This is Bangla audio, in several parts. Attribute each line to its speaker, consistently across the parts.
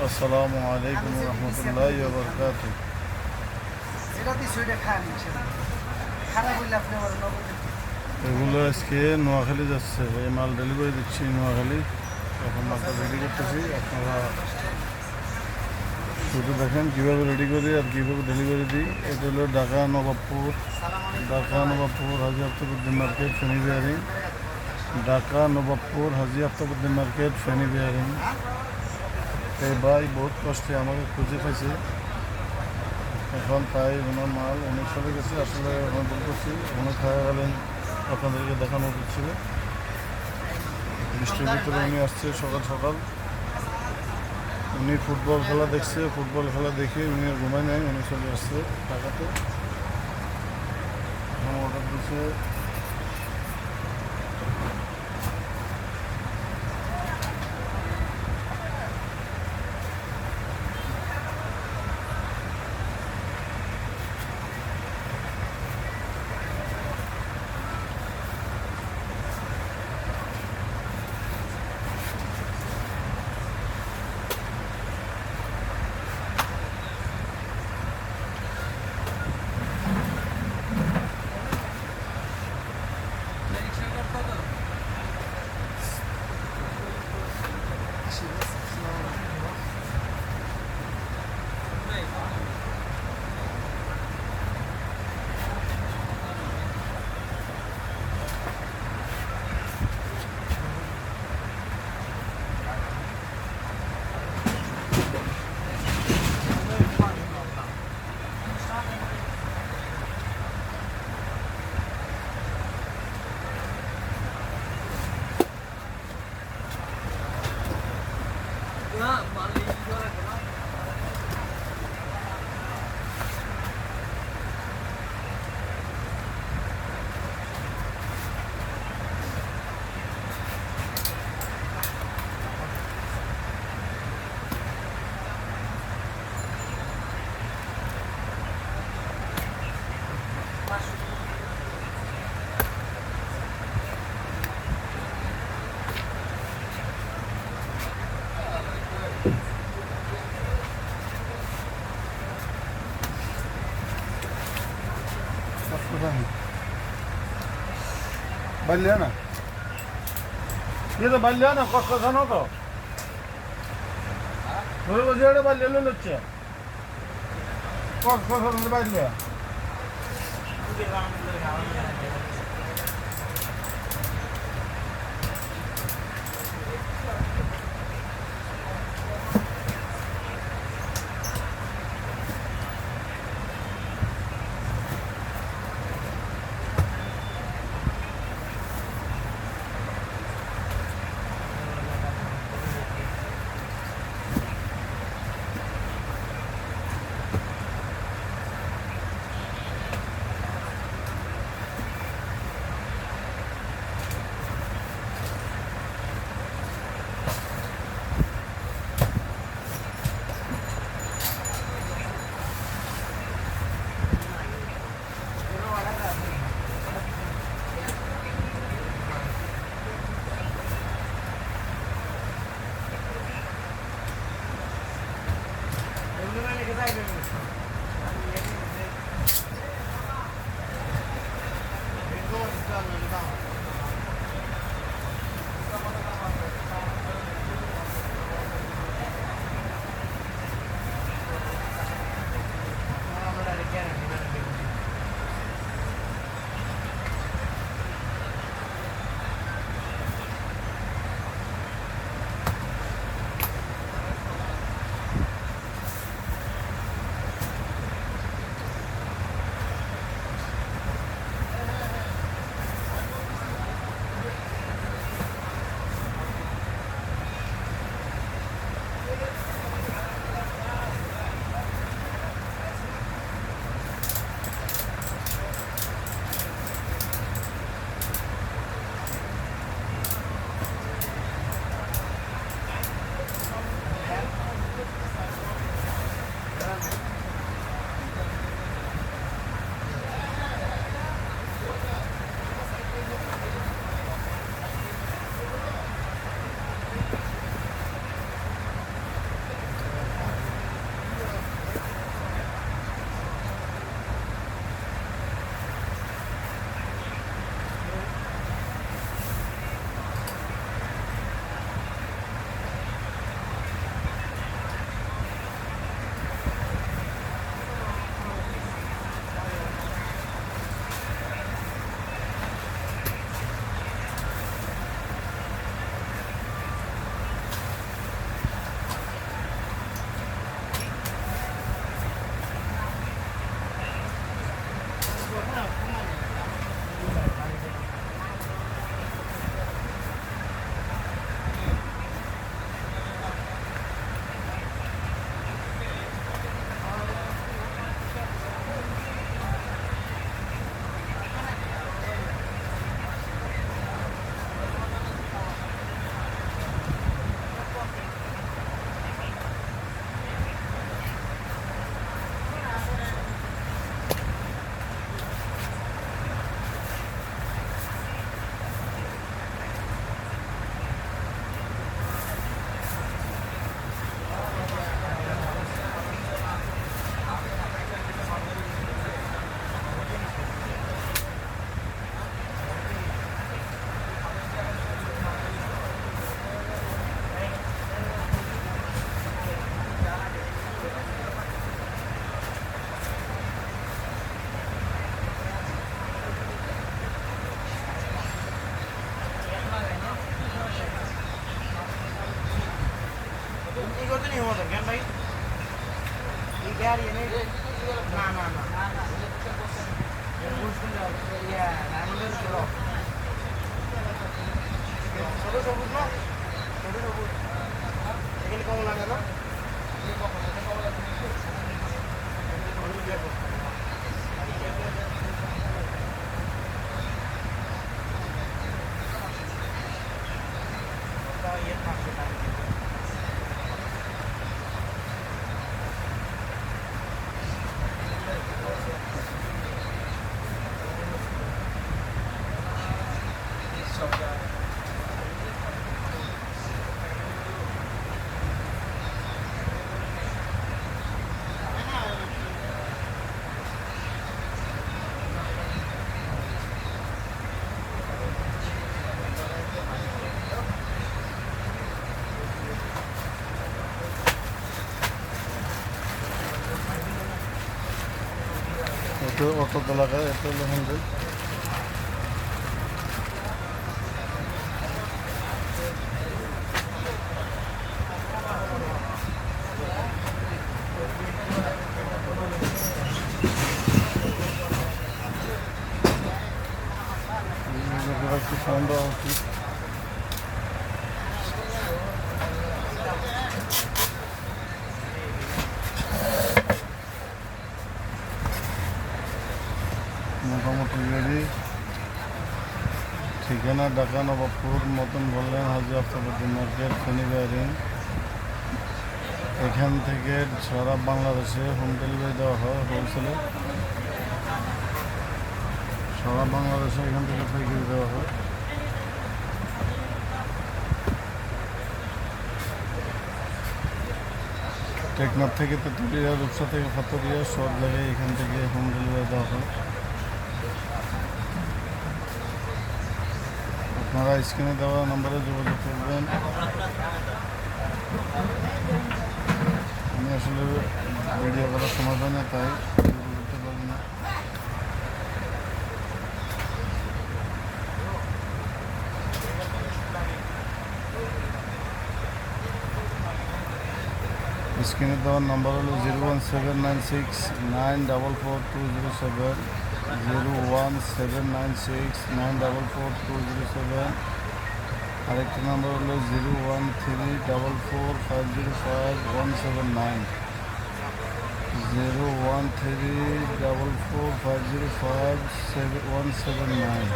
Speaker 1: আসসালামু আলাইকুম রহমতুল্লাহ বরকাত। এগুলো আজকে নোয়াখালী যাচ্ছে, এই মাল ডেলিভারি দিচ্ছি নোয়াখালী। এখন মালটা রেডি করতেছি, আপনারা শুধু দেখেন কীভাবে রেডি করি আর কীভাবে ডেলিভারি দিই। এটা হলো ঢাকা নবাবপুর হাজি আফতাবউদ্দিন মার্কেট ফেনী বিহারিং। ঢাকা নবাবপুর হাজি আফতাবউদ্দিন মার্কেট ফেনী বিহারিং। এই ভাই বহুত কষ্টে আমাকে খুঁজে পাইছে, এখন তাই ওনার মাল অনেক চলে গেছে। আসলে আমি ভুল করছি, অনেক খাওয়া গেলেন, আপনাদেরকে দেখানো উচিত ছিল। বৃষ্টির ভিতরে উনি আসছে সকাল সকাল। উনি ফুটবল খেলা দেখছে, ফুটবল খেলা দেখে উনি আর ঘুমায় নাই, উনি চলে আসছে ঢাকাতে। এখন অর্ডার দিচ্ছে। বাল্যা না ये तो बाल्य ना कस कसा नव्हतं बरोबर जेवढे बाल्य लच्चे कस कसा बाल्य অটো এলাকায় এটা হলো 100। একটু সাউন্ড দেওয়া উচিত। মোটামুটি রেডি। ঠিকানা ঢাকা নবাবপুর, মতন বললেন হাজি আফতাবউদ্দিন মার্কেট, ফেনী বাইরিং। এখান থেকে সারা বাংলাদেশে হোম ডেলিভারি দেওয়া হয় হোলসেলে। সারা বাংলাদেশে এখান থেকে পাইকারি দেওয়া হয়। টেকনাফ থেকে তেঁতুলিয়া, রূপসা থেকে ফাতরিয়া, সব জায়গায় এখান থেকে হোম ডেলিভারি দেওয়া হয়। আপনারা স্ক্রিনে দেওয়া নম্বরে যোগাযোগ করবেন। আমি আসলে ভিডিও করার সময় পাই না, তাই করতে পারি না। স্ক্রিনে দেওয়ার নাম্বার হলো 01796944207, 01796944207। আরেকটা নাম্বার হলো 01344505179, 01344505179।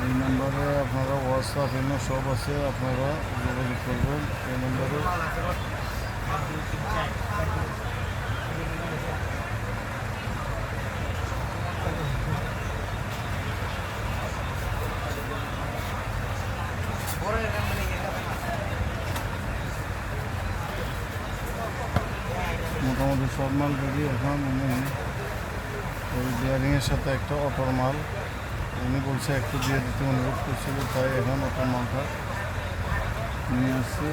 Speaker 1: এই নম্বরে আপনারা হোয়াটসঅ্যাপ ইমো সব আছে, আপনারা যোগাযোগ করবেন এই নম্বরে। মোটামুটি সব মাল রেডি। এখন ওই বিয়ারিংয়ের সাথে একটা অটোর মাল উনি বলছে একটু দিয়ে দিতে অনুরোধ করছিল, তাই এখন অটোর মালটা নিয়ে আসছি।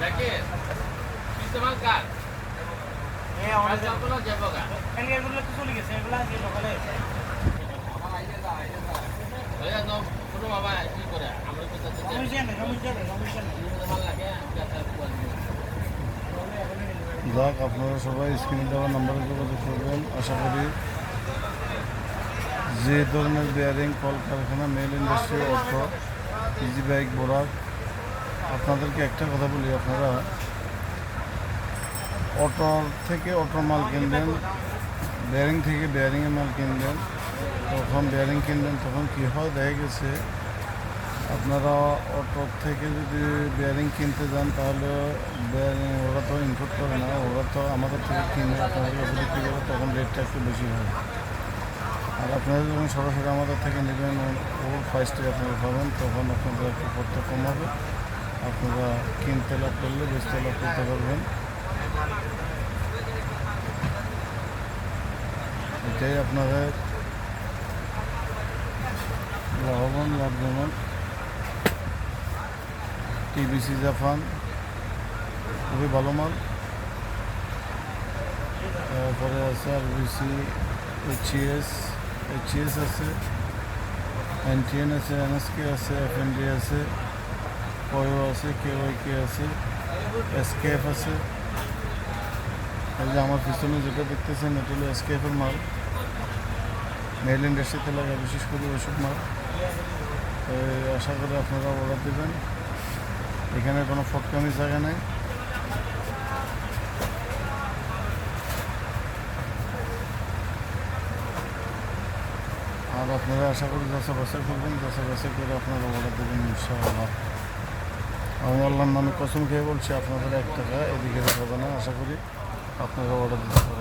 Speaker 2: Zakir, istimal kar. Aja apna jabo ga.
Speaker 3: এগুলো তো চলে গেছে, এগুলো আজকে সকালে
Speaker 2: Oya no, puno baba কি করে? আমরা তো যাচ্ছি।
Speaker 3: রমেশ
Speaker 2: ভালো লাগে,
Speaker 1: যাক, আপনারা সবাই স্ক্রিনে দেওয়া নাম্বারে যোগাযোগ করবেন। আশা করি যে ধরনের বিয়ারিং, কলকারখানা, mill industry, auto, easy bike, Borak, আপনাদেরকে একটা কথা বলি, আপনারা অটোর থেকে অটোর মাল কিনবেন, বেয়ারিং থেকে বেয়ারিংয়ের মাল কিনবেন। তখন বেয়ারিং কিনবেন, তখন কী হয় দেখা গেছে আপনারা অটোর থেকে যদি বেয়ারিং কিনতে যান, তাহলে ওরা তো ইনপুট করে না, ওরা তো আমাদের থেকে কিনে আপনাদের কাছে বিক্রি করে, তখন রেটটা একটু বেশি হয়। আর আপনারা যখন সরাসরি আমাদের থেকে নেবেন, ওর প্রাইসটি আপনারা পাবেন, তখন আপনাদের একটু পড়তে কম হবে। আপনারা কিনতে লাভ করলে বেচতে লাভ করতে পারবেন। এটাই আপনাদের লাভজনক। টিবিসি জাপান খুবই ভালো মাল। তারপরে আছে আরবিসি, এইচএস আছে, এনটিএন আছে, এনএসকে আছে, এফএনডি আছে, পয়ো আছে, কেওয়াইকে আছে, এসকেএফ আছে। এই যে আমার পিছনে যেটা দেখতেছেন এটা হলো এসকেএফের মাল। মেল ইন্ডাস্ট্রিতে লাগে বিশেষ করে ওষুধ মাল। আশা করি আপনারা অর্ডার দেবেন। এখানে কোনো ফটকামি জায়গা নেই। আর আপনারা আশা করি যাচাই করবেন, যাচাই করে আপনারা অর্ডার দেবেন ইনশাআল্লাহ। আমি আল্লাহর নামে কসম খেয়ে বলছি আপনাদের 1 টাকা এদিকে হবে না। আশা করি আপনারা অর্ডার দিতে পারবেন।